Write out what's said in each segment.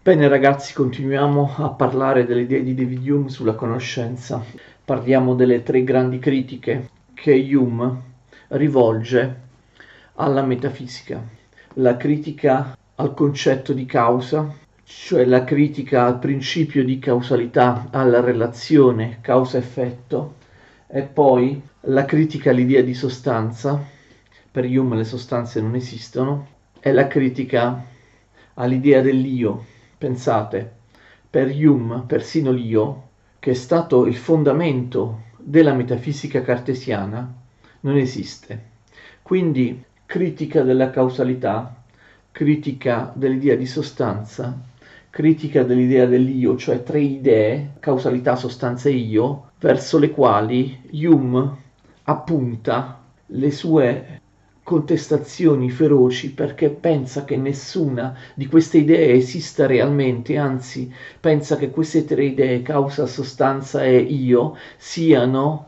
Bene ragazzi, continuiamo a parlare delle idee di David Hume sulla conoscenza. Parliamo delle tre grandi critiche che Hume rivolge alla metafisica. La critica al concetto di causa, cioè la critica al principio di causalità, alla relazione causa-effetto, e poi la critica all'idea di sostanza. Per Hume le sostanze non esistono, e la critica all'idea dell'io. Pensate, per Hume persino l'io, che è stato il fondamento della metafisica cartesiana, non esiste. Quindi critica della causalità, critica dell'idea di sostanza, critica dell'idea dell'io, cioè tre idee, causalità, sostanza e io, verso le quali Hume appunta le sue contestazioni feroci, perché pensa che nessuna di queste idee esista realmente, anzi pensa che queste tre idee, causa, sostanza e io, siano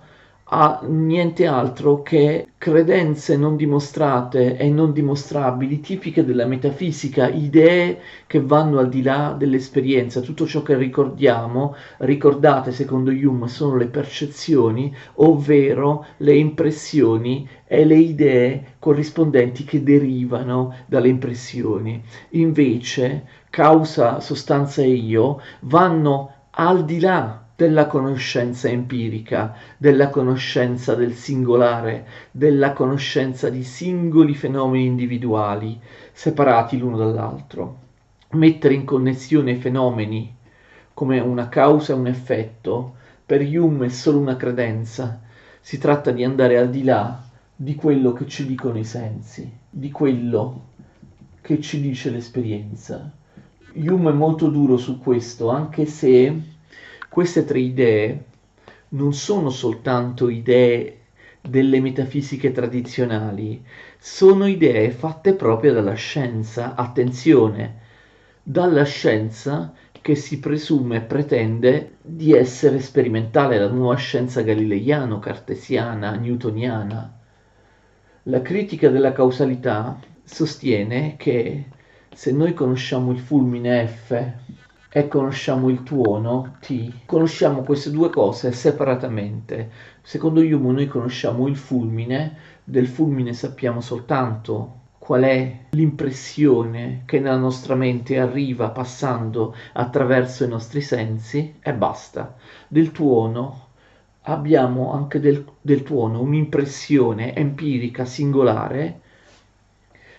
a niente altro che credenze non dimostrate e non dimostrabili, tipiche della metafisica, idee che vanno al di là dell'esperienza. Tutto ciò che ricordiamo, ricordate secondo Hume, sono le percezioni, ovvero le impressioni e le idee corrispondenti che derivano dalle impressioni. Invece, causa, sostanza e io vanno al di là della conoscenza empirica, della conoscenza del singolare, della conoscenza di singoli fenomeni individuali, separati l'uno dall'altro. Mettere in connessione i fenomeni come una causa e un effetto, per Hume è solo una credenza. Si tratta di andare al di là di quello che ci dicono i sensi, di quello che ci dice l'esperienza. Hume è molto duro su questo, anche se queste tre idee non sono soltanto idee delle metafisiche tradizionali, sono idee fatte proprio dalla scienza, attenzione, dalla scienza che si presume e pretende di essere sperimentale, la nuova scienza galileiano-cartesiana, newtoniana. La critica della causalità sostiene che se noi conosciamo il fulmine F e conosciamo il tuono T, conosciamo queste due cose separatamente. Secondo Hume noi conosciamo il fulmine, del fulmine sappiamo soltanto qual è l'impressione che nella nostra mente arriva passando attraverso i nostri sensi e basta. Del tuono abbiamo anche del tuono un'impressione empirica singolare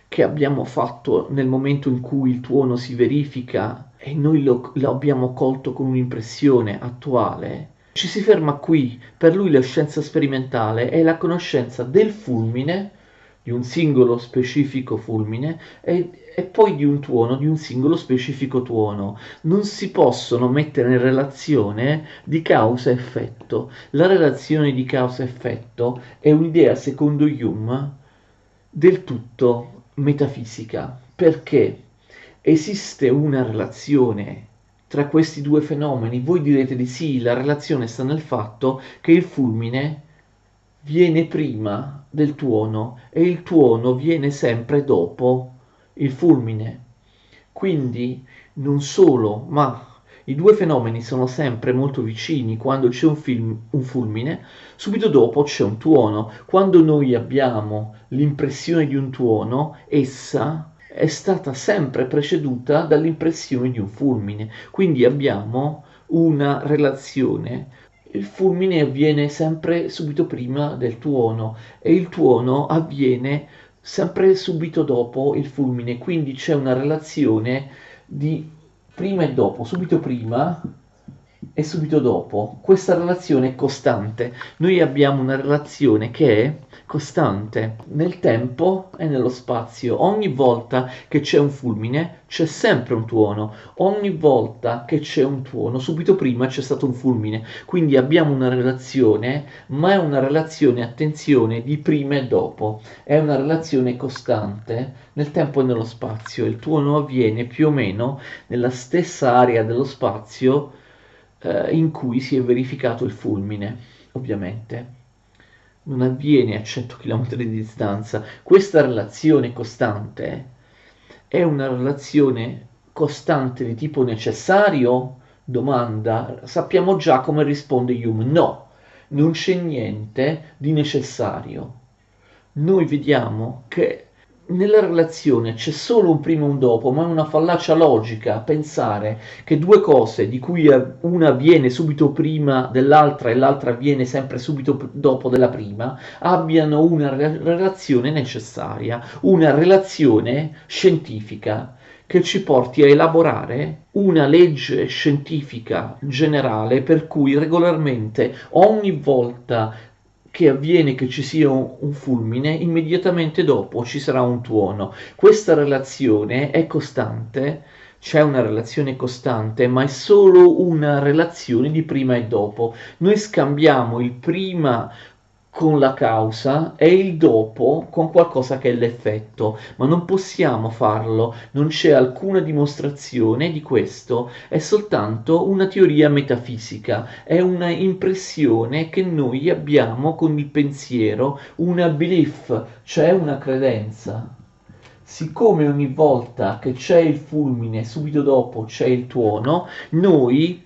che abbiamo fatto nel momento in cui il tuono si verifica e noi lo abbiamo colto con un'impressione attuale. Ci si ferma qui. Per lui la scienza sperimentale è la conoscenza del fulmine, di un singolo specifico fulmine, e poi di un tuono, di un singolo specifico tuono. Non si possono mettere in relazione di causa-effetto. La relazione di causa-effetto è un'idea, secondo Hume, del tutto metafisica, perché esiste una relazione tra questi due fenomeni. Voi direte di sì, la relazione sta nel fatto che il fulmine viene prima del tuono e il tuono viene sempre dopo il fulmine. Quindi non solo, ma i due fenomeni sono sempre molto vicini. Quando c'è un fulmine, subito dopo c'è un tuono. Quando noi abbiamo l'impressione di un tuono, essa è stata sempre preceduta dall'impressione di un fulmine. Quindi abbiamo una relazione. Il fulmine avviene sempre subito prima del tuono e il tuono avviene sempre subito dopo il fulmine, quindi c'è una relazione di prima e dopo, subito prima e subito dopo. Questa relazione è costante. Noi abbiamo una relazione che è costante nel tempo e nello spazio. Ogni volta che c'è un fulmine c'è sempre un tuono. Ogni volta che c'è un tuono, subito prima c'è stato un fulmine. Quindi abbiamo una relazione, ma è una relazione, attenzione, di prima e dopo. È una relazione costante nel tempo e nello spazio. Il tuono avviene più o meno nella stessa area dello spazio in cui si è verificato il fulmine, ovviamente. Non avviene a 100 km di distanza. Questa relazione costante è una relazione costante di tipo necessario? Domanda. Sappiamo già come risponde Hume. No, non c'è niente di necessario. Noi vediamo che nella relazione c'è solo un prima e un dopo, ma è una fallacia logica pensare che due cose di cui una avviene subito prima dell'altra e l'altra avviene sempre subito dopo della prima abbiano una relazione necessaria, una relazione scientifica che ci porti a elaborare una legge scientifica generale per cui regolarmente ogni volta che avviene che ci sia un fulmine, immediatamente dopo ci sarà un tuono. Questa relazione è costante, c'è una relazione costante, ma è solo una relazione di prima e dopo. Noi scambiamo il prima con la causa e il dopo con qualcosa che è l'effetto, ma non possiamo farlo, non c'è alcuna dimostrazione di questo, è soltanto una teoria metafisica, è una impressione che noi abbiamo con il pensiero, una belief, cioè una credenza. Siccome ogni volta che c'è il fulmine, subito dopo c'è il tuono, noi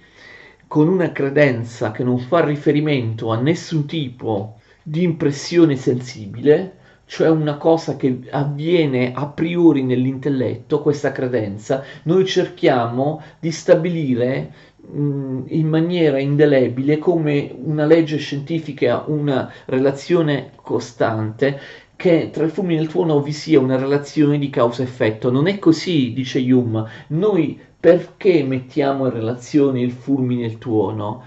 con una credenza che non fa riferimento a nessun tipo di impressione sensibile, cioè una cosa che avviene a priori nell'intelletto, questa credenza, noi cerchiamo di stabilire in maniera indelebile come una legge scientifica, una relazione costante che tra il fulmine e il tuono vi sia una relazione di causa-effetto. Non è così, dice Hume. Noi perché mettiamo in relazione il fulmine e il tuono?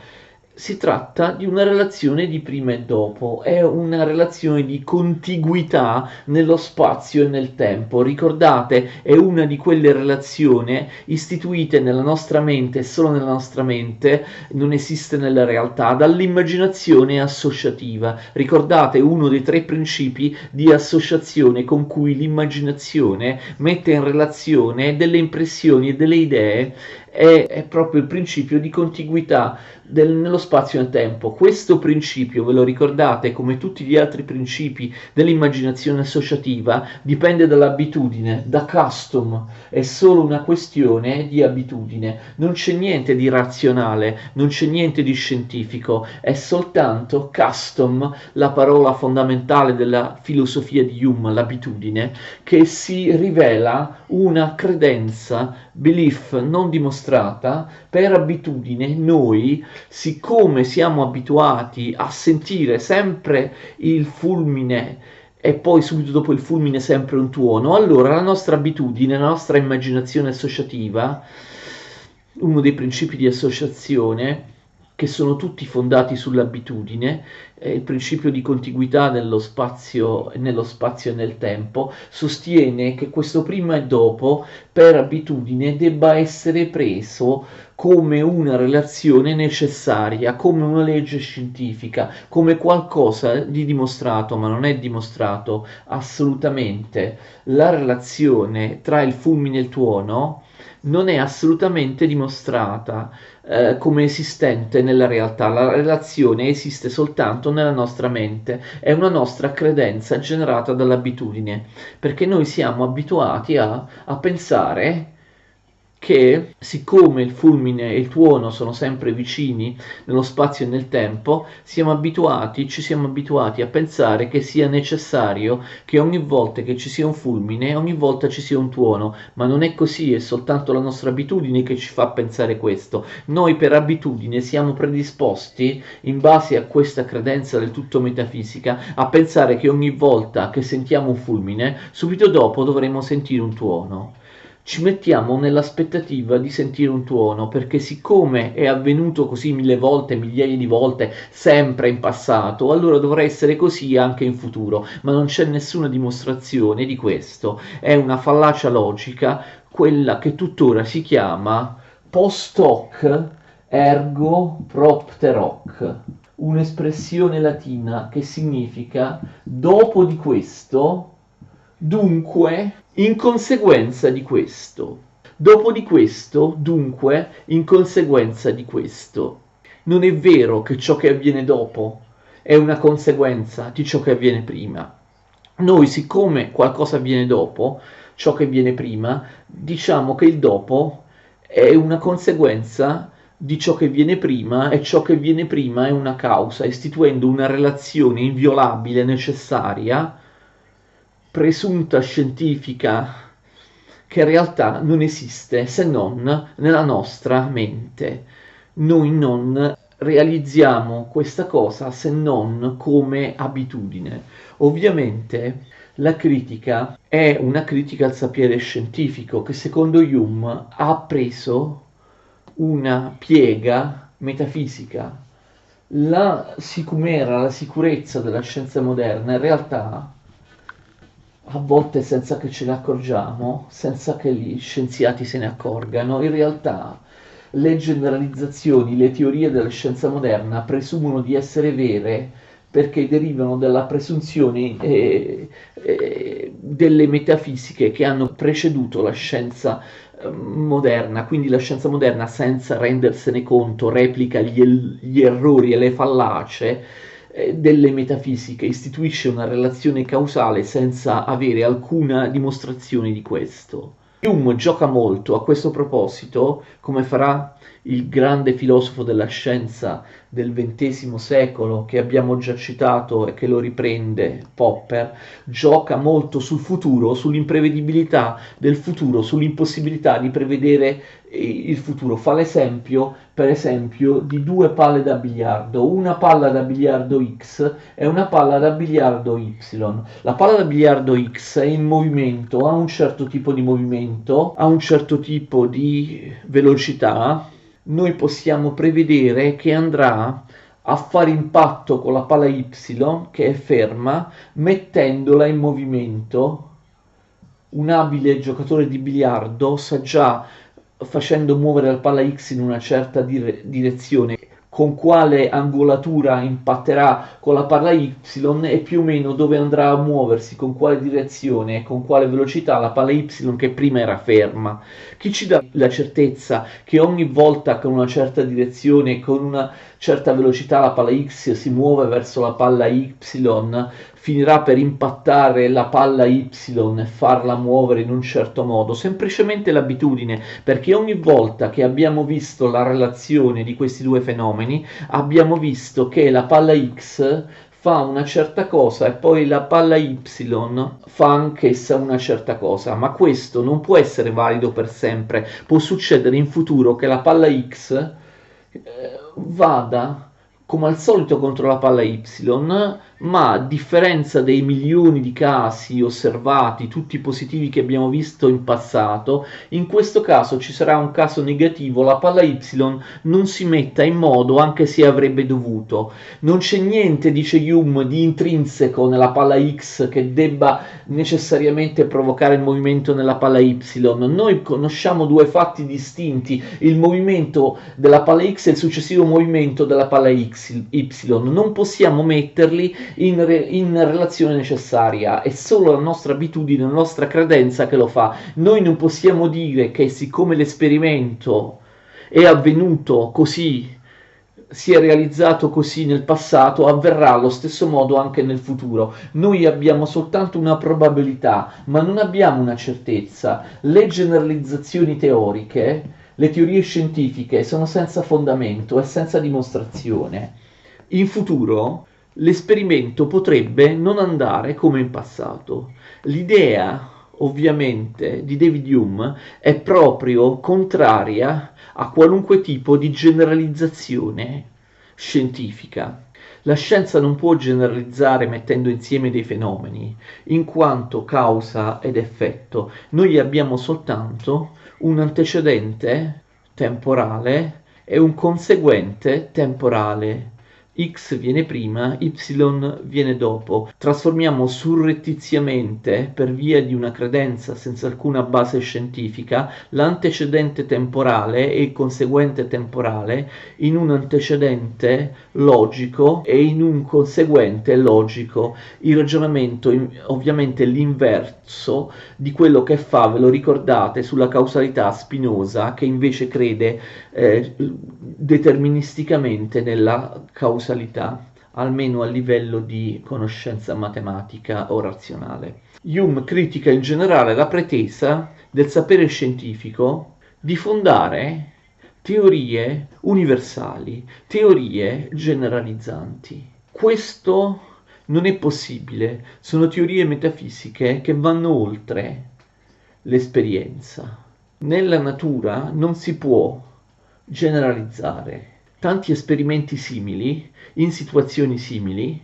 Si tratta di una relazione di prima e dopo, è una relazione di contiguità nello spazio e nel tempo. Ricordate, è una di quelle relazioni istituite nella nostra mente e solo nella nostra mente, non esiste nella realtà, dall'immaginazione associativa. Ricordate uno dei 3 principi di associazione con cui l'immaginazione mette in relazione delle impressioni e delle idee è proprio il principio di contiguità nello spazio e nel tempo. Questo principio, ve lo ricordate, come tutti gli altri principi dell'immaginazione associativa, dipende dall'abitudine, da custom, è solo una questione di abitudine, non c'è niente di razionale, non c'è niente di scientifico, è soltanto custom, la parola fondamentale della filosofia di Hume, l'abitudine, che si rivela una credenza, belief non dimostrata, per abitudine noi, siccome siamo abituati a sentire sempre il fulmine e poi subito dopo il fulmine sempre un tuono, allora la nostra abitudine, la nostra immaginazione associativa, uno dei principi di associazione, che sono tutti fondati sull'abitudine, il principio di contiguità nello spazio e nel tempo, sostiene che questo prima e dopo, per abitudine, debba essere preso come una relazione necessaria, come una legge scientifica, come qualcosa di dimostrato, ma non è dimostrato assolutamente. La relazione tra il fulmine e il tuono non è assolutamente dimostrata come esistente nella realtà. La relazione esiste soltanto nella nostra mente, è una nostra credenza generata dall'abitudine, perché noi siamo abituati a pensare che siccome il fulmine e il tuono sono sempre vicini nello spazio e nel tempo, ci siamo abituati a pensare che sia necessario che ogni volta che ci sia un fulmine, ogni volta ci sia un tuono, ma non è così, è soltanto la nostra abitudine che ci fa pensare questo. Noi per abitudine siamo predisposti, in base a questa credenza del tutto metafisica, a pensare che ogni volta che sentiamo un fulmine, subito dopo dovremo sentire un tuono. Ci mettiamo nell'aspettativa di sentire un tuono, perché siccome è avvenuto così 1000 volte, migliaia di volte, sempre in passato, allora dovrà essere così anche in futuro, ma non c'è nessuna dimostrazione di questo. È una fallacia logica, quella che tuttora si chiama post hoc ergo propter hoc, un'espressione latina che significa dopo di questo, dunque in conseguenza di questo. Dopo di questo, dunque, in conseguenza di questo. Non è vero che ciò che avviene dopo è una conseguenza di ciò che avviene prima. Noi, siccome qualcosa avviene dopo, ciò che viene prima, diciamo che il dopo è una conseguenza di ciò che viene prima e ciò che viene prima è una causa, istituendo una relazione inviolabile, necessaria, presunta scientifica, che in realtà non esiste se non nella nostra mente. Noi non realizziamo questa cosa se non come abitudine. Ovviamente la critica è una critica al sapere scientifico che secondo Hume ha preso una piega metafisica. La sicumera, la sicurezza della scienza moderna in realtà, a volte senza che ce ne accorgiamo, senza che gli scienziati se ne accorgano, in realtà le generalizzazioni, le teorie della scienza moderna presumono di essere vere perché derivano dalla presunzione delle metafisiche che hanno preceduto la scienza moderna, quindi la scienza moderna senza rendersene conto replica gli errori e le fallacie delle metafisiche, istituisce una relazione causale senza avere alcuna dimostrazione di questo. Hume gioca molto a questo proposito, come farà il grande filosofo della scienza del XX secolo che abbiamo già citato e che lo riprende, Popper, gioca molto sul futuro, sull'imprevedibilità del futuro, sull'impossibilità di prevedere il futuro. Fa l'esempio, per esempio, di due palle da biliardo, una palla da biliardo X e una palla da biliardo Y. La palla da biliardo X è in movimento, ha un certo tipo di movimento, ha un certo tipo di velocità. Noi possiamo prevedere che andrà a fare impatto con la palla Y che è ferma, mettendola in movimento. Un abile giocatore di biliardo sa già, facendo muovere la palla X in una certa direzione, con quale angolatura impatterà con la palla Y e più o meno dove andrà a muoversi, con quale direzione e con quale velocità la palla Y che prima era ferma. Chi ci dà la certezza che ogni volta con una certa direzione, con una certa velocità la palla X si muove verso la palla Y, finirà per impattare la palla Y e farla muovere in un certo modo? Semplicemente l'abitudine, perché ogni volta che abbiamo visto la relazione di questi due fenomeni abbiamo visto che la palla X fa una certa cosa e poi la palla Y fa anch'essa una certa cosa, ma questo non può essere valido per sempre. Può succedere in futuro che la palla X vada come al solito contro la palla Y, ma a differenza dei milioni di casi osservati, tutti positivi che abbiamo visto in passato, in questo caso ci sarà un caso negativo, la palla Y non si metta in modo anche se avrebbe dovuto. Non c'è niente, dice Hume, di intrinseco nella palla X che debba necessariamente provocare il movimento nella palla Y. Noi conosciamo due fatti distinti, il movimento della palla X e il successivo movimento della palla Y. Non possiamo metterli in relazione necessaria, è solo la nostra abitudine, la nostra credenza che lo fa. Noi non possiamo dire che siccome l'esperimento è avvenuto così, si è realizzato così nel passato, avverrà allo stesso modo anche nel futuro. Noi abbiamo soltanto una probabilità, ma non abbiamo una certezza. Le generalizzazioni teoriche, le teorie scientifiche sono senza fondamento e senza dimostrazione. In futuro l'esperimento potrebbe non andare come in passato. L'idea, ovviamente, di David Hume è proprio contraria a qualunque tipo di generalizzazione scientifica. La scienza non può generalizzare mettendo insieme dei fenomeni, in quanto causa ed effetto. Noi abbiamo soltanto un antecedente temporale e un conseguente temporale. X viene prima, Y viene dopo. Trasformiamo surrettiziamente, per via di una credenza senza alcuna base scientifica, l'antecedente temporale e il conseguente temporale in un antecedente logico e in un conseguente logico. Il ragionamento ovviamente è l'inverso di quello che fa, ve lo ricordate, sulla causalità Spinoza, che invece crede deterministicamente nella causalità. almeno a livello di conoscenza matematica o razionale. Hume critica in generale la pretesa del sapere scientifico di fondare teorie universali, teorie generalizzanti. Questo non è possibile, sono teorie metafisiche che vanno oltre l'esperienza. Nella natura non si può generalizzare. Tanti esperimenti simili, in situazioni simili,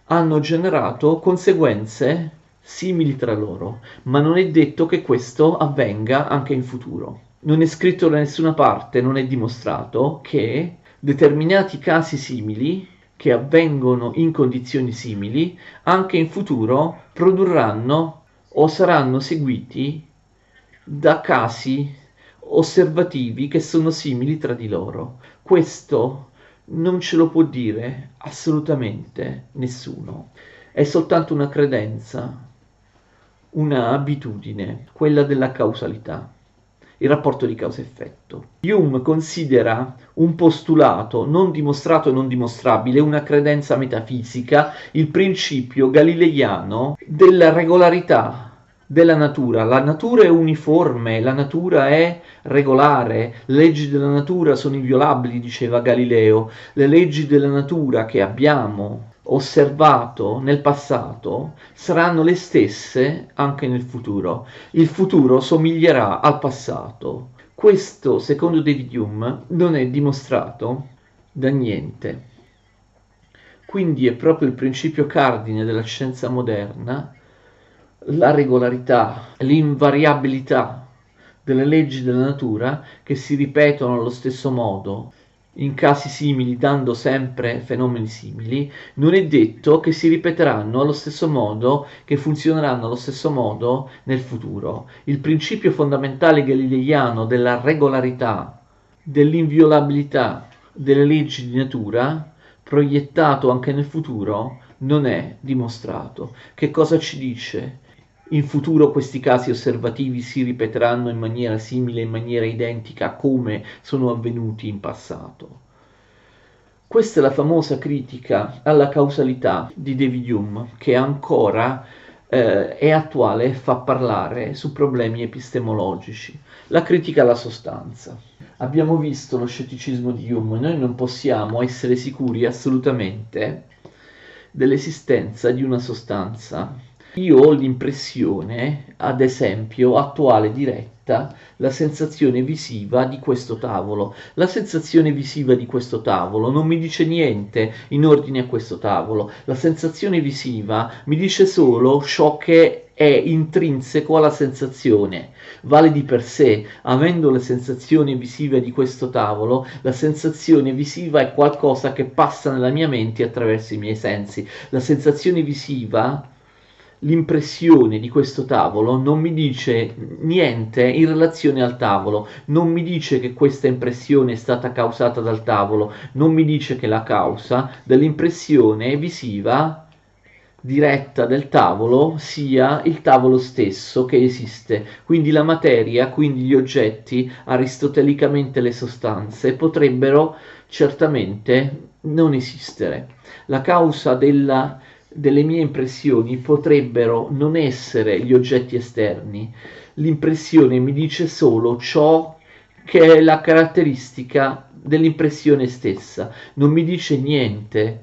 hanno generato conseguenze simili tra loro, ma non è detto che questo avvenga anche in futuro. Non è scritto da nessuna parte, non è dimostrato che determinati casi simili, che avvengono in condizioni simili, anche in futuro produrranno o saranno seguiti da casi osservativi che sono simili tra di loro. Questo non ce lo può dire assolutamente nessuno. È soltanto una credenza, una abitudine, quella della causalità, il rapporto di causa-effetto. Hume considera un postulato non dimostrato e non dimostrabile, una credenza metafisica, il principio galileiano della regolarità della natura. La natura è uniforme, la natura è regolare, le leggi della natura sono inviolabili, diceva Galileo. Le leggi della natura che abbiamo osservato nel passato saranno le stesse anche nel futuro. Il futuro somiglierà al passato. Questo, secondo David Hume, non è dimostrato da niente. Quindi è proprio il principio cardine della scienza moderna, la regolarità, l'invariabilità delle leggi della natura che si ripetono allo stesso modo in casi simili, dando sempre fenomeni simili. Non è detto che si ripeteranno allo stesso modo, che funzioneranno allo stesso modo nel futuro. Il principio fondamentale galileiano della regolarità, dell'inviolabilità delle leggi di natura, proiettato anche nel futuro, non è dimostrato. Che cosa ci dice? In futuro questi casi osservativi si ripeteranno in maniera simile, in maniera identica come sono avvenuti in passato. Questa è la famosa critica alla causalità di David Hume, che ancora è attuale e fa parlare su problemi epistemologici. La critica alla sostanza. Abbiamo visto lo scetticismo di Hume, noi non possiamo essere sicuri assolutamente dell'esistenza di una sostanza. Io ho l'impressione, ad esempio, attuale diretta, la sensazione visiva di questo tavolo. La sensazione visiva di questo tavolo non mi dice niente in ordine a questo tavolo. La sensazione visiva mi dice solo ciò che è intrinseco alla sensazione. Vale di per sé, avendo la sensazione visiva di questo tavolo, la sensazione visiva è qualcosa che passa nella mia mente attraverso i miei sensi. La sensazione visiva, l'impressione di questo tavolo non mi dice niente in relazione al tavolo, non mi dice che questa impressione è stata causata dal tavolo, non mi dice che la causa dell'impressione visiva diretta del tavolo sia il tavolo stesso che esiste. Quindi la materia, quindi gli oggetti, aristotelicamente le sostanze, potrebbero certamente non esistere. La causa delle mie impressioni potrebbero non essere gli oggetti esterni. L'impressione mi dice solo ciò che è la caratteristica dell'impressione stessa, non mi dice niente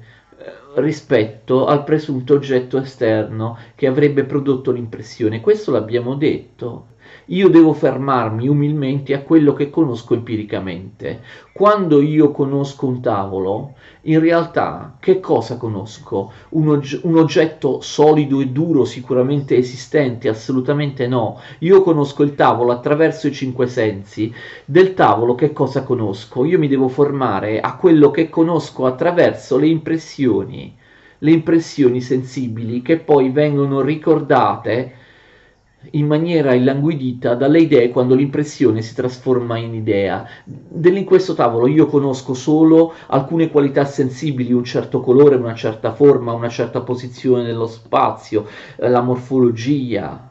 rispetto al presunto oggetto esterno che avrebbe prodotto l'impressione. Questo l'abbiamo detto. Io devo fermarmi umilmente a quello che conosco empiricamente. Quando io conosco un tavolo, in realtà che cosa conosco? Un oggetto solido e duro, sicuramente esistente? Assolutamente no. Io conosco il tavolo attraverso i cinque sensi. Del tavolo che cosa conosco? Io mi devo formare a quello che conosco attraverso le impressioni sensibili che poi vengono ricordate in maniera illanguidita dalle idee quando l'impressione si trasforma in idea. In questo tavolo io conosco solo alcune qualità sensibili, un certo colore, una certa forma, una certa posizione nello spazio, la morfologia,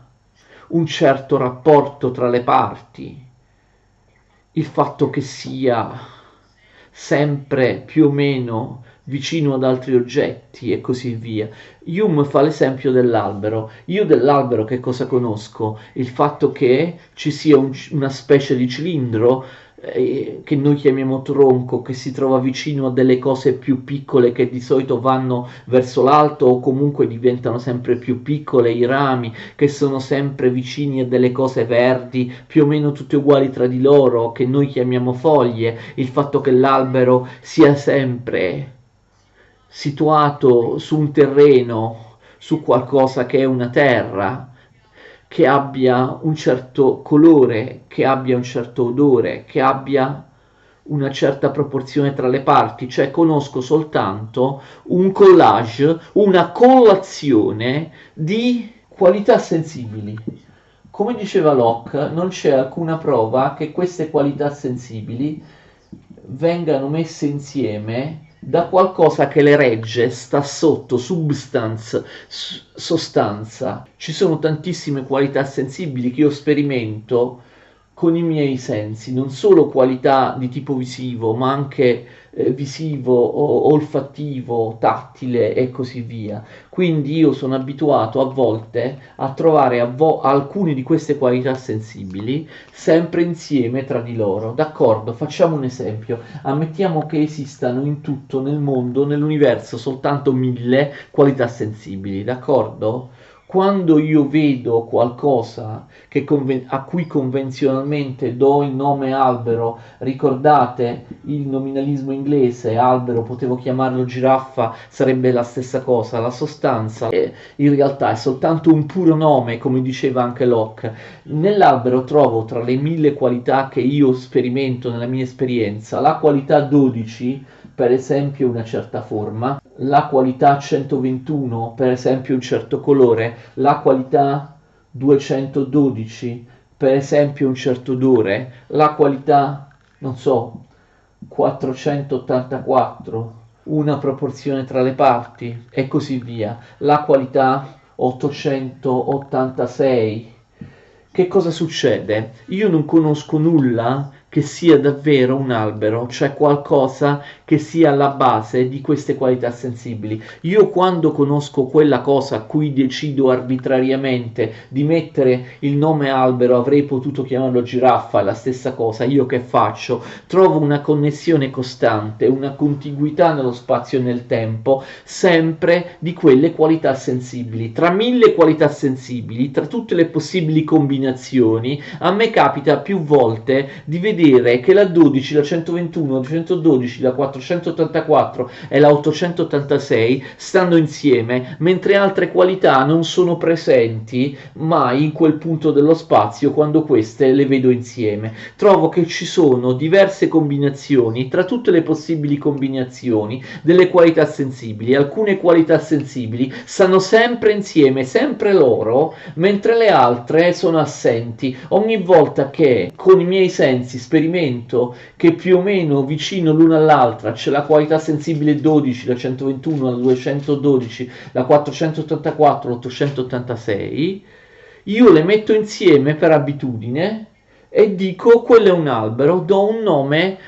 un certo rapporto tra le parti, il fatto che sia sempre più o meno vicino ad altri oggetti e così via. Hume fa l'esempio dell'albero. Io dell'albero che cosa conosco? Il fatto che ci sia una specie di cilindro che noi chiamiamo tronco, che si trova vicino a delle cose più piccole che di solito vanno verso l'alto o comunque diventano sempre più piccole, i rami che sono sempre vicini a delle cose verdi più o meno tutte uguali tra di loro, che noi chiamiamo foglie, il fatto che l'albero sia sempre situato su un terreno, su qualcosa che è una terra, che abbia un certo colore, che abbia un certo odore, che abbia una certa proporzione tra le parti, cioè conosco soltanto un collage, una collazione di qualità sensibili. Come diceva Locke, non c'è alcuna prova che queste qualità sensibili vengano messe insieme da qualcosa che le regge, sta sotto, substance, sostanza. Ci sono tantissime qualità sensibili che io sperimento con i miei sensi, non solo qualità di tipo visivo, ma anche visivo, olfattivo, tattile e così via. Quindi io sono abituato a volte a trovare alcune di queste qualità sensibili sempre insieme tra di loro. D'accordo, facciamo un esempio. Ammettiamo che esistano in tutto nel mondo, nell'universo, soltanto 1000 qualità sensibili, d'accordo? Quando io vedo qualcosa a cui convenzionalmente do il nome albero, ricordate il nominalismo inglese, albero, potevo chiamarlo giraffa, sarebbe la stessa cosa, la sostanza in realtà è soltanto un puro nome, come diceva anche Locke. Nell'albero trovo tra le 1000 qualità che io sperimento nella mia esperienza, la qualità 12, per esempio una certa forma, la qualità 121, per esempio un certo colore, la qualità 212, per esempio un certo odore, la qualità, non so, 484, una proporzione tra le parti e così via, la qualità 886. Che cosa succede? Io non conosco nulla che sia davvero un albero, cioè qualcosa che sia alla base di queste qualità sensibili. Io quando conosco quella cosa a cui decido arbitrariamente di mettere il nome albero, avrei potuto chiamarlo giraffa, è la stessa cosa, io che faccio? Trovo una connessione costante, una contiguità nello spazio e nel tempo, sempre di quelle qualità sensibili. Tra 1000 qualità sensibili, tra tutte le possibili combinazioni, a me capita più volte di vedere che la 12, la 121, la 112, la 484 e la 886 stanno insieme, mentre altre qualità non sono presenti mai in quel punto dello spazio quando queste le vedo insieme. Trovo che ci sono diverse combinazioni, tra tutte le possibili combinazioni delle qualità sensibili. Alcune qualità sensibili stanno sempre insieme, sempre loro, mentre le altre sono assenti. Ogni volta che con i miei sensi sperimento che più o meno vicino l'una all'altra c'è la qualità sensibile 12, la 121, la 212, la 484, l'886, io le metto insieme per abitudine e dico quello è un albero, do un nome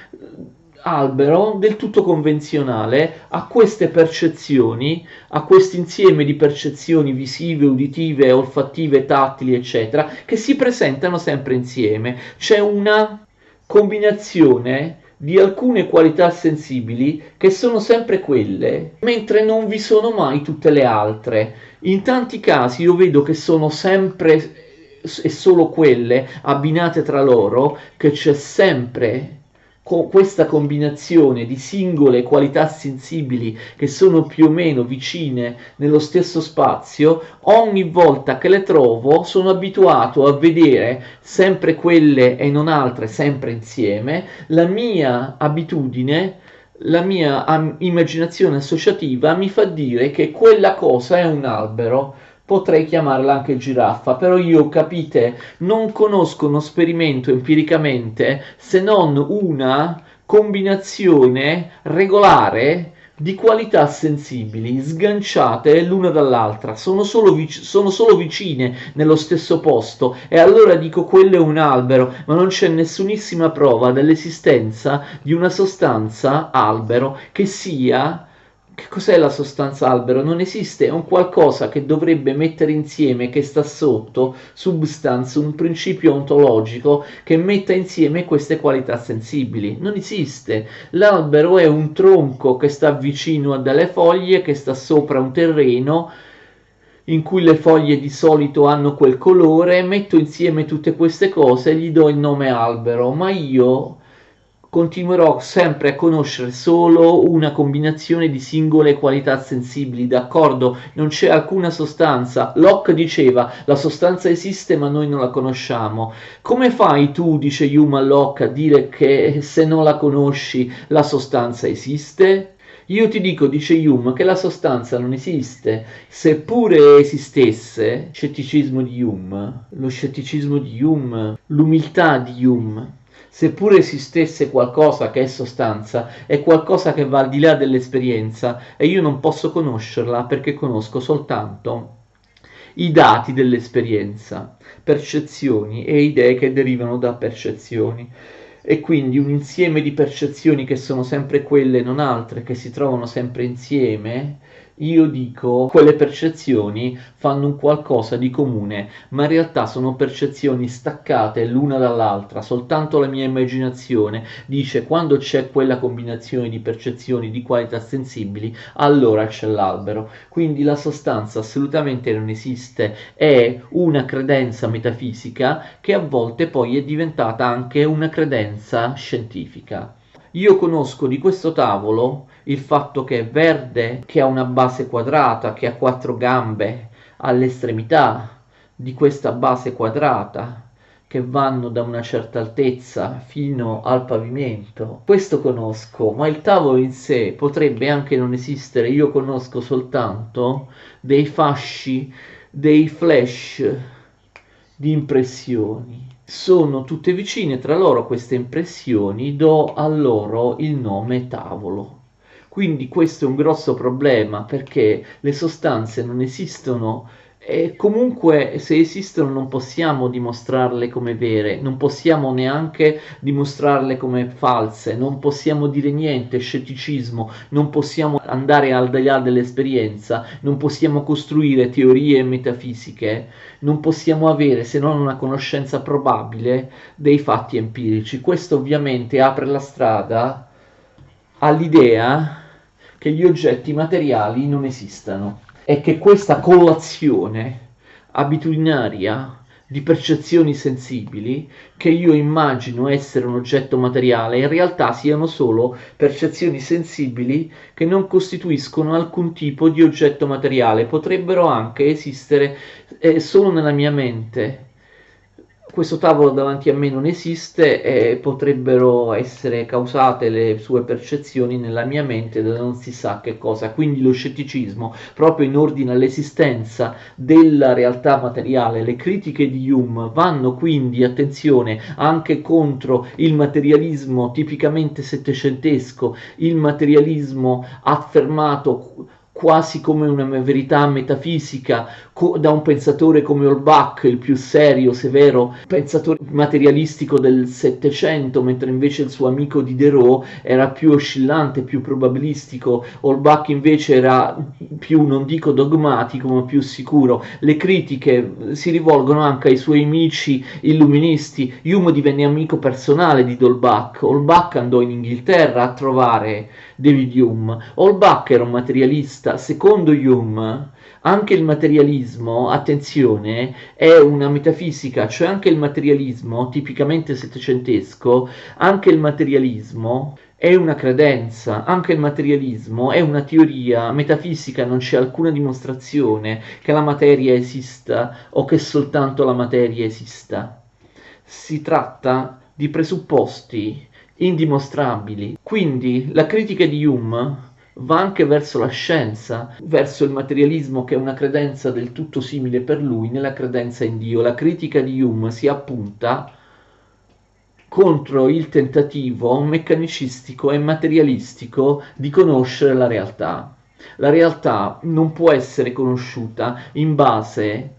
albero del tutto convenzionale a queste percezioni, a questo insieme di percezioni visive, uditive, olfattive, tattili, eccetera, che si presentano sempre insieme. C'è una combinazione di alcune qualità sensibili che sono sempre quelle, mentre non vi sono mai tutte le altre. In tanti casi io vedo che sono sempre e solo quelle abbinate tra loro, che c'è sempre con questa combinazione di singole qualità sensibili che sono più o meno vicine nello stesso spazio. Ogni volta che le trovo sono abituato a vedere sempre quelle e non altre sempre insieme. La mia abitudine, la mia immaginazione associativa mi fa dire che quella cosa è un albero. Potrei chiamarla anche giraffa, però io, capite, non conosco uno sperimento empiricamente se non una combinazione regolare di qualità sensibili sganciate l'una dall'altra, sono solo vicine nello stesso posto, e allora dico quello è un albero, ma non c'è nessunissima prova dell'esistenza di una sostanza albero che sia Che cos'è la sostanza albero? Non esiste, è un qualcosa che dovrebbe mettere insieme, che sta sotto, substance, un principio ontologico che metta insieme queste qualità sensibili. Non esiste. L'albero è un tronco che sta vicino a delle foglie, che sta sopra un terreno in cui le foglie di solito hanno quel colore, metto insieme tutte queste cose e gli do il nome albero, ma io continuerò sempre a conoscere solo una combinazione di singole qualità sensibili, d'accordo? Non c'è alcuna sostanza. Locke diceva, la sostanza esiste ma noi non la conosciamo. Come fai tu, dice Hume a Locke, a dire che se non la conosci la sostanza esiste? Io ti dico, dice Hume, che la sostanza non esiste. Seppure esistesse, scetticismo di Hume, lo scetticismo di Hume, l'umiltà di Hume, seppure esistesse qualcosa che è sostanza, è qualcosa che va al di là dell'esperienza e io non posso conoscerla perché conosco soltanto i dati dell'esperienza, percezioni e idee che derivano da percezioni. E quindi un insieme di percezioni che sono sempre quelle e non altre, che si trovano sempre insieme, io dico quelle percezioni fanno un qualcosa di comune, ma in realtà sono percezioni staccate l'una dall'altra, soltanto la mia immaginazione dice quando c'è quella combinazione di percezioni di qualità sensibili, allora c'è l'albero. Quindi la sostanza assolutamente non esiste, è una credenza metafisica che a volte poi è diventata anche una credenza scientifica. Io conosco di questo tavolo il fatto che è verde, che ha una base quadrata, che ha quattro gambe all'estremità di questa base quadrata, che vanno da una certa altezza fino al pavimento. Questo conosco, ma il tavolo in sé potrebbe anche non esistere. Io conosco soltanto dei fasci, dei flash di impressioni. Sono tutte vicine tra loro queste impressioni, do a loro il nome tavolo. Quindi questo è un grosso problema perché le sostanze non esistono e comunque se esistono non possiamo dimostrarle come vere, non possiamo neanche dimostrarle come false, non possiamo dire niente, scetticismo, non possiamo andare al di là dell'esperienza, non possiamo costruire teorie metafisiche, non possiamo avere se non una conoscenza probabile dei fatti empirici. Questo ovviamente apre la strada all'idea che gli oggetti materiali non esistano e che questa colazione abitudinaria di percezioni sensibili che io immagino essere un oggetto materiale in realtà siano solo percezioni sensibili che non costituiscono alcun tipo di oggetto materiale, potrebbero anche esistere solo nella mia mente. Questo tavolo davanti a me non esiste e potrebbero essere causate le sue percezioni nella mia mente da non si sa che cosa. Quindi lo scetticismo, proprio in ordine all'esistenza della realtà materiale, le critiche di Hume vanno quindi, attenzione, anche contro il materialismo tipicamente settecentesco, il materialismo affermato quasi come una verità metafisica da un pensatore come Holbach, il più serio, severo pensatore materialistico del Settecento, mentre invece il suo amico Diderot era più oscillante, più probabilistico. Holbach invece era più, non dico dogmatico, ma più sicuro. Le critiche si rivolgono anche ai suoi amici illuministi. Hume divenne amico personale di Holbach. Holbach andò in Inghilterra a trovare David Hume. Holbach era un materialista. Secondo Hume anche il materialismo, attenzione, è una metafisica, cioè anche il materialismo tipicamente settecentesco, anche il materialismo è una credenza, anche il materialismo è una teoria metafisica, non c'è alcuna dimostrazione che la materia esista o che soltanto la materia esista. Si tratta di presupposti indimostrabili. Quindi la critica di Hume va anche verso la scienza, verso il materialismo che è una credenza del tutto simile per lui nella credenza in Dio. La critica di Hume si appunta contro il tentativo meccanicistico e materialistico di conoscere la realtà. La realtà non può essere conosciuta in base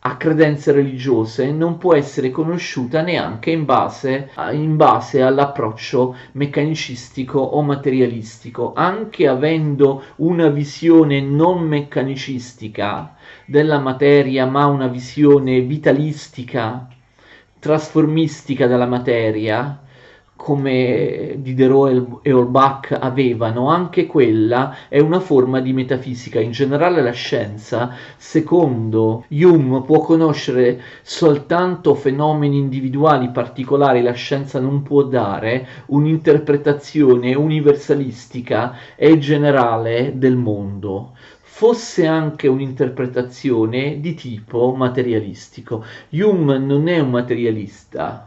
a credenze religiose non può essere conosciuta neanche in base all'approccio meccanicistico o materialistico, anche avendo una visione non meccanicistica della materia, ma una visione vitalistica, trasformistica della materia, come Diderot e Holbach avevano. Anche quella è una forma di metafisica. In generale la scienza, secondo Hume, può conoscere soltanto fenomeni individuali particolari. La scienza non può dare un'interpretazione universalistica e generale del mondo, fosse anche un'interpretazione di tipo materialistico. Hume non è un materialista,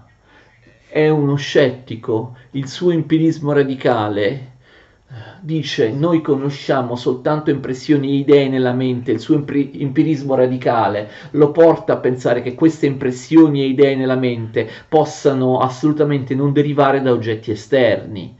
è uno scettico. Il suo empirismo radicale dice: noi conosciamo soltanto impressioni e idee nella mente. Il suo empirismo radicale lo porta a pensare che queste impressioni e idee nella mente possano assolutamente non derivare da oggetti esterni.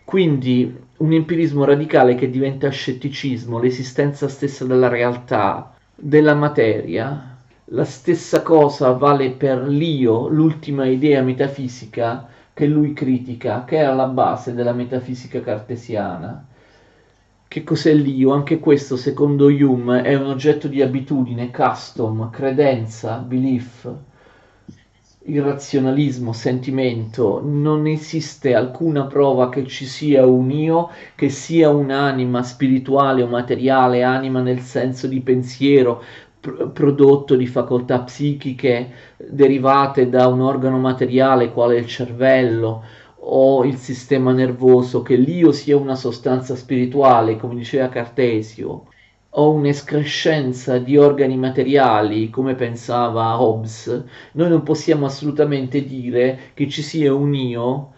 Quindi un empirismo radicale che diventa scetticismo, l'esistenza stessa della realtà, della materia. La stessa cosa vale per l'io, l'ultima idea metafisica che lui critica, che è alla base della metafisica cartesiana. Che cos'è l'io? Anche questo, secondo Hume, è un oggetto di abitudine, custom, credenza, belief, irrazionalismo, sentimento. Non esiste alcuna prova che ci sia un io, che sia un'anima spirituale o materiale, anima nel senso di pensiero, prodotto di facoltà psichiche derivate da un organo materiale quale il cervello o il sistema nervoso, che l'io sia una sostanza spirituale, come diceva Cartesio, o un'escrescenza di organi materiali, come pensava Hobbes. Noi non possiamo assolutamente dire che ci sia un io,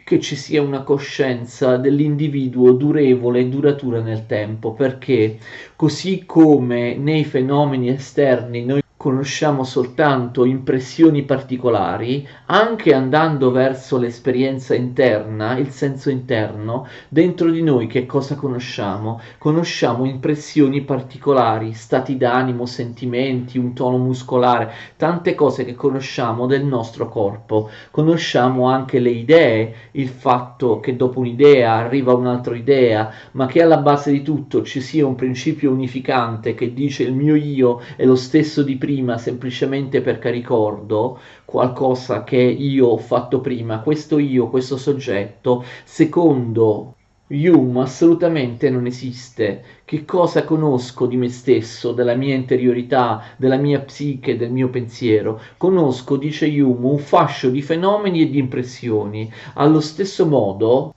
che ci sia una coscienza dell'individuo durevole e duratura nel tempo, perché così come nei fenomeni esterni noi conosciamo soltanto impressioni particolari, anche andando verso l'esperienza interna, il senso interno, dentro di noi che cosa conosciamo? Conosciamo impressioni particolari, stati d'animo, sentimenti, un tono muscolare, tante cose che conosciamo del nostro corpo. Conosciamo anche le idee, il fatto che dopo un'idea arriva un'altra idea, ma che alla base di tutto ci sia un principio unificante che dice il mio io è lo stesso di prima, semplicemente perché ricordo qualcosa che io ho fatto prima. Questo io, questo soggetto, secondo Hume assolutamente non esiste. Che cosa conosco di me stesso, della mia interiorità, della mia psiche, del mio pensiero? Conosco, dice Hume, un fascio di fenomeni e di impressioni. Allo stesso modo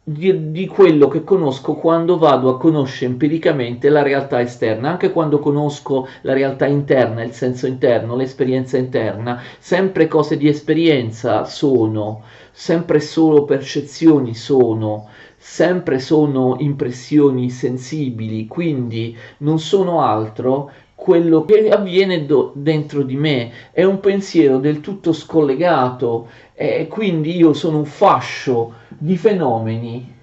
di quello che conosco quando vado a conoscere empiricamente la realtà esterna. Anche quando conosco la realtà interna, il senso interno, l'esperienza interna, sempre cose di esperienza sono, sempre solo percezioni sono, sempre sono impressioni sensibili, quindi non sono altro. Quello che avviene dentro di me è un pensiero del tutto scollegato, e quindi io sono un fascio di fenomeni,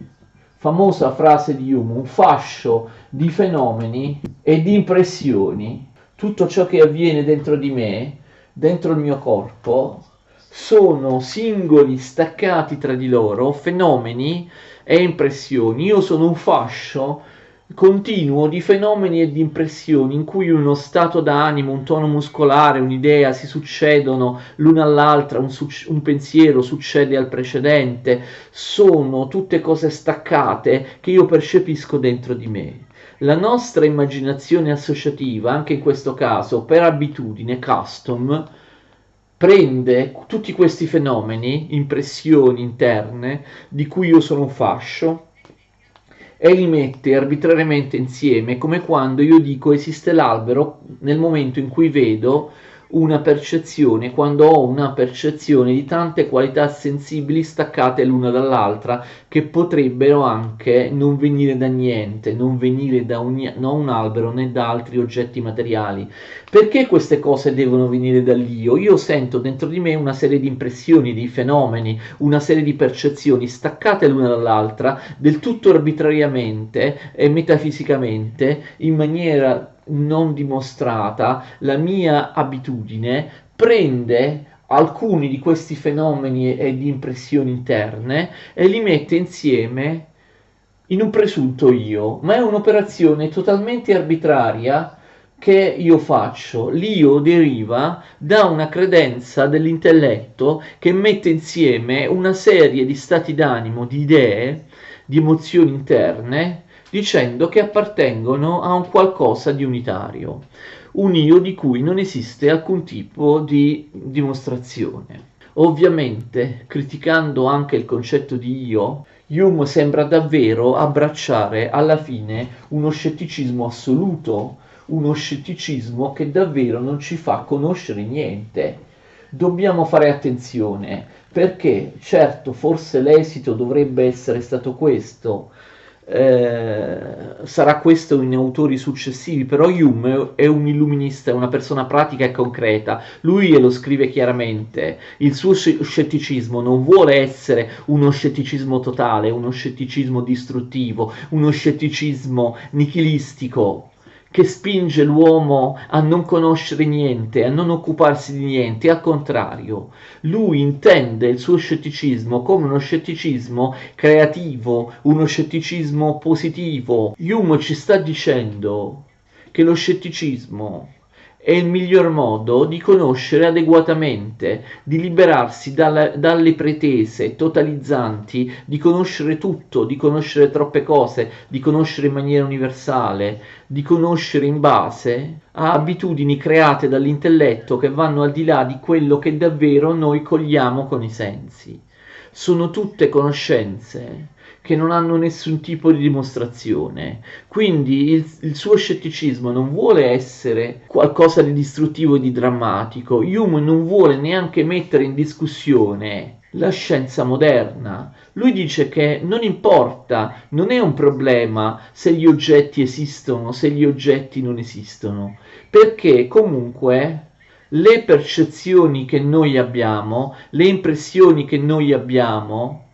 famosa frase di Hume, un fascio di fenomeni e di impressioni. Tutto ciò che avviene dentro di me, dentro il mio corpo, sono singoli staccati tra di loro, fenomeni e impressioni. Io sono un fascio continuo di fenomeni e di impressioni in cui uno stato d'animo, un tono muscolare, un'idea si succedono l'una all'altra, un pensiero succede al precedente. Sono tutte cose staccate che io percepisco dentro di me. La nostra immaginazione associativa, anche in questo caso per abitudine, custom, prende tutti questi fenomeni, impressioni interne, di cui io sono un fascio, e li mette arbitrariamente insieme, come quando io dico esiste l'albero nel momento in cui vedo una percezione, quando ho una percezione di tante qualità sensibili staccate l'una dall'altra, che potrebbero anche non venire da niente, non venire da un albero né da altri oggetti materiali. Perché queste cose devono venire dall'io? Io sento dentro di me una serie di impressioni, di fenomeni, una serie di percezioni staccate l'una dall'altra, del tutto arbitrariamente e metafisicamente, in maniera non dimostrata, la mia abitudine, prende alcuni di questi fenomeni e di impressioni interne e li mette insieme in un presunto io, ma è un'operazione totalmente arbitraria che io faccio. L'io deriva da una credenza dell'intelletto che mette insieme una serie di stati d'animo, di idee, di emozioni interne, dicendo che appartengono a un qualcosa di unitario, un io di cui non esiste alcun tipo di dimostrazione. Ovviamente, criticando anche il concetto di io, Hume sembra davvero abbracciare alla fine uno scetticismo assoluto, uno scetticismo che davvero non ci fa conoscere niente. Dobbiamo fare attenzione perché, certo, forse l'esito dovrebbe essere stato questo, sarà questo in autori successivi, però Hume è un illuminista, è una persona pratica e concreta, lui lo scrive chiaramente, il suo scetticismo non vuole essere uno scetticismo totale, uno scetticismo distruttivo, uno scetticismo nichilistico che spinge l'uomo a non conoscere niente, a non occuparsi di niente, al contrario, lui intende il suo scetticismo come uno scetticismo creativo, uno scetticismo positivo. Hume ci sta dicendo che lo scetticismo è il miglior modo di conoscere adeguatamente, di liberarsi dalle pretese totalizzanti, di conoscere tutto, di conoscere troppe cose, di conoscere in maniera universale, di conoscere in base a abitudini create dall'intelletto che vanno al di là di quello che davvero noi cogliamo con i sensi. Sono tutte conoscenze che non hanno nessun tipo di dimostrazione. Quindi il suo scetticismo non vuole essere qualcosa di distruttivo e di drammatico. Hume non vuole neanche mettere in discussione la scienza moderna. Lui dice che non importa, non è un problema se gli oggetti esistono, se gli oggetti non esistono, perché comunque le percezioni che noi abbiamo, le impressioni che noi abbiamo,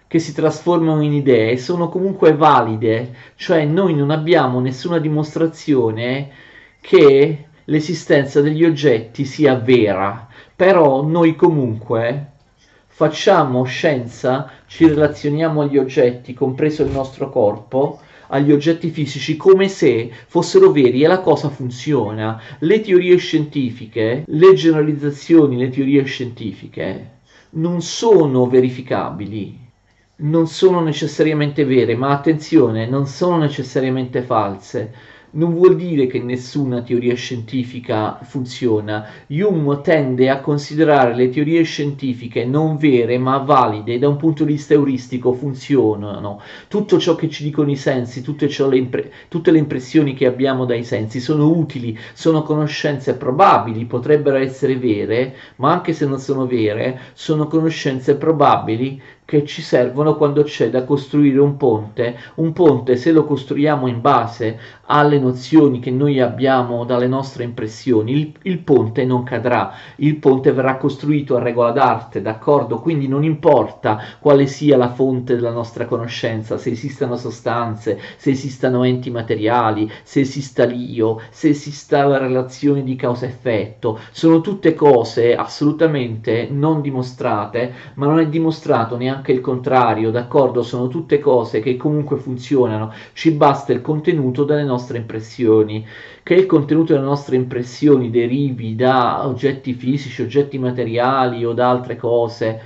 che si trasformano in idee, sono comunque valide, cioè noi non abbiamo nessuna dimostrazione che l'esistenza degli oggetti sia vera, però noi comunque facciamo scienza, ci relazioniamo agli oggetti, compreso il nostro corpo, agli oggetti fisici come se fossero veri e la cosa funziona. Le teorie scientifiche, le generalizzazioni, le teorie scientifiche non sono verificabili, non sono necessariamente vere, ma attenzione, non sono necessariamente false. Non vuol dire che nessuna teoria scientifica funziona. Hume tende a considerare le teorie scientifiche non vere ma valide, da un punto di vista euristico funzionano. Tutto ciò che ci dicono i sensi, tutte le impressioni che abbiamo dai sensi sono utili, sono conoscenze probabili, potrebbero essere vere, ma anche se non sono vere, sono conoscenze probabili che ci servono quando c'è da costruire un ponte se lo costruiamo in base alle nozioni che noi abbiamo dalle nostre impressioni, il ponte non cadrà, il ponte verrà costruito a regola d'arte, d'accordo? Quindi non importa quale sia la fonte della nostra conoscenza, se esistano sostanze, se esistano enti materiali, se esista l'io, se esista la relazione di causa-effetto, sono tutte cose assolutamente non dimostrate, ma non è dimostrato neanche il contrario, d'accordo? Sono tutte cose che comunque funzionano, ci basta il contenuto delle nostre impressioni. Che il contenuto delle nostre impressioni derivi da oggetti fisici, oggetti materiali o da altre cose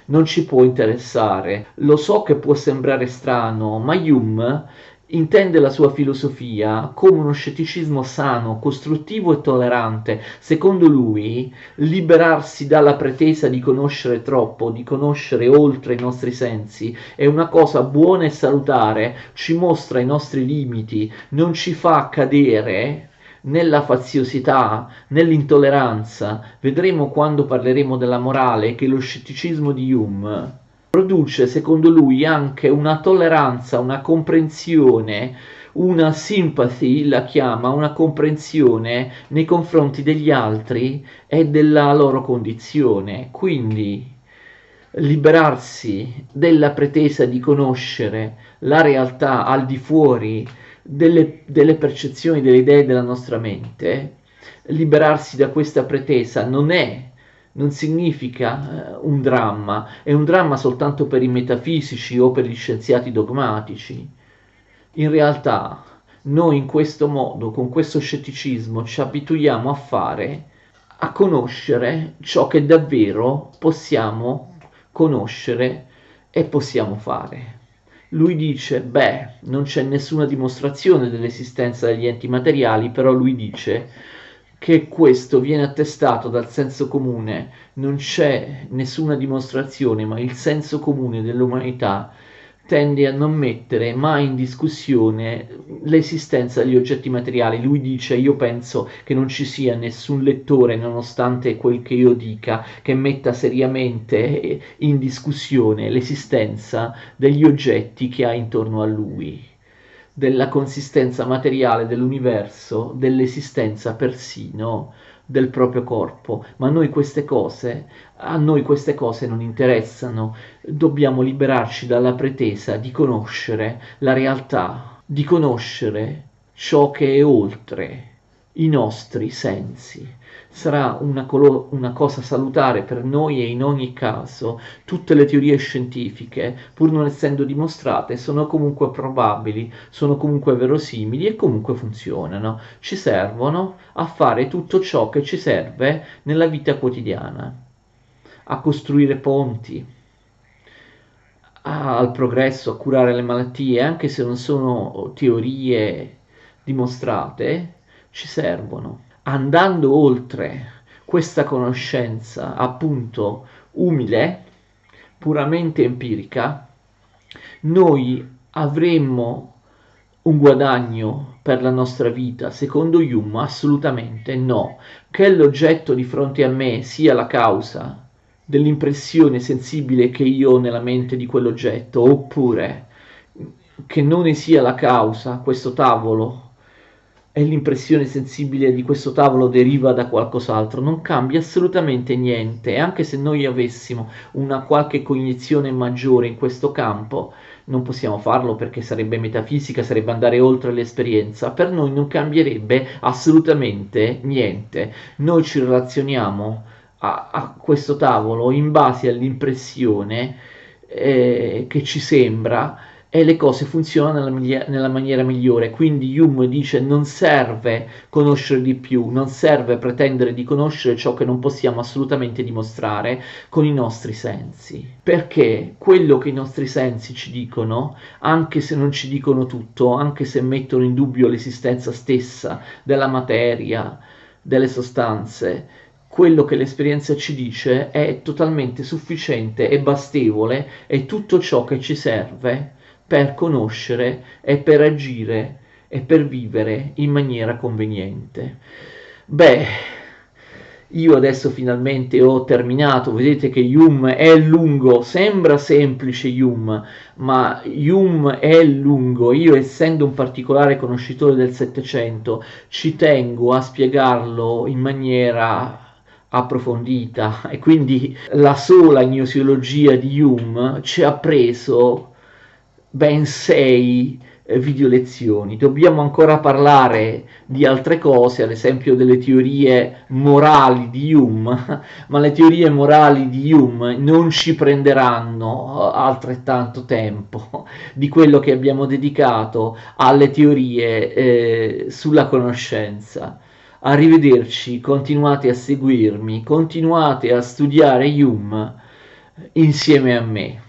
non ci può interessare. Lo so che può sembrare strano, ma Hume intende la sua filosofia come uno scetticismo sano, costruttivo e tollerante. Secondo lui, liberarsi dalla pretesa di conoscere troppo, di conoscere oltre i nostri sensi, è una cosa buona e salutare, ci mostra i nostri limiti, non ci fa cadere nella faziosità, nell'intolleranza. Vedremo quando parleremo della morale che lo scetticismo di Hume produce, secondo lui, anche una tolleranza, una comprensione, una sympathy, la chiama, una comprensione nei confronti degli altri e della loro condizione. Quindi liberarsi della pretesa di conoscere la realtà al di fuori delle percezioni, delle idee della nostra mente, liberarsi da questa pretesa non significa un dramma, è un dramma soltanto per i metafisici o per gli scienziati dogmatici. In realtà noi in questo modo, con questo scetticismo, ci abituiamo a conoscere ciò che davvero possiamo conoscere e possiamo fare. Lui dice, beh, non c'è nessuna dimostrazione dell'esistenza degli enti materiali, però lui dice che questo viene attestato dal senso comune, non c'è nessuna dimostrazione, ma il senso comune dell'umanità tende a non mettere mai in discussione l'esistenza degli oggetti materiali. Lui dice, io penso che non ci sia nessun lettore, nonostante quel che io dica, che metta seriamente in discussione l'esistenza degli oggetti che ha intorno a lui, della consistenza materiale dell'universo, dell'esistenza persino del proprio corpo. Ma a noi queste cose non interessano. Dobbiamo liberarci dalla pretesa di conoscere la realtà, di conoscere ciò che è oltre i nostri sensi. Sarà una cosa salutare per noi, e in ogni caso tutte le teorie scientifiche, pur non essendo dimostrate, sono comunque probabili, sono comunque verosimili e comunque funzionano. Ci servono a fare tutto ciò che ci serve nella vita quotidiana, a costruire ponti al progresso, a curare le malattie, anche se non sono teorie dimostrate, ci servono. Andando oltre questa conoscenza, appunto, umile, puramente empirica, noi avremmo un guadagno per la nostra vita? Secondo Hume, assolutamente no. Che l'oggetto di fronte a me sia la causa dell'impressione sensibile che io ho nella mente di quell'oggetto, oppure che non ne sia la causa, questo tavolo, e l'impressione sensibile di questo tavolo deriva da qualcos'altro, non cambia assolutamente niente. Anche se noi avessimo una qualche cognizione maggiore in questo campo, non possiamo farlo perché sarebbe metafisica, sarebbe andare oltre l'esperienza, per noi non cambierebbe assolutamente niente. Noi ci relazioniamo a questo tavolo in base all'impressione che ci sembra, e le cose funzionano nella maniera migliore. Quindi Hume dice, non serve conoscere di più, non serve pretendere di conoscere ciò che non possiamo assolutamente dimostrare con i nostri sensi, perché quello che i nostri sensi ci dicono, anche se non ci dicono tutto, anche se mettono in dubbio l'esistenza stessa della materia, delle sostanze, quello che l'esperienza ci dice è totalmente sufficiente e bastevole, è tutto ciò che ci serve per conoscere e per agire e per vivere in maniera conveniente. Beh, io adesso finalmente ho terminato. Vedete che Hume è lungo, sembra semplice Hume, ma Hume è lungo. Io, essendo un particolare conoscitore del Settecento, ci tengo a spiegarlo in maniera approfondita, e quindi la sola gnoseologia di Hume ci ha preso ben 6 video lezioni. Dobbiamo ancora parlare di altre cose, ad esempio delle teorie morali di Hume, ma le teorie morali di Hume non ci prenderanno altrettanto tempo di quello che abbiamo dedicato alle teorie sulla conoscenza. Arrivederci, continuate a seguirmi, continuate a studiare Hume insieme a me.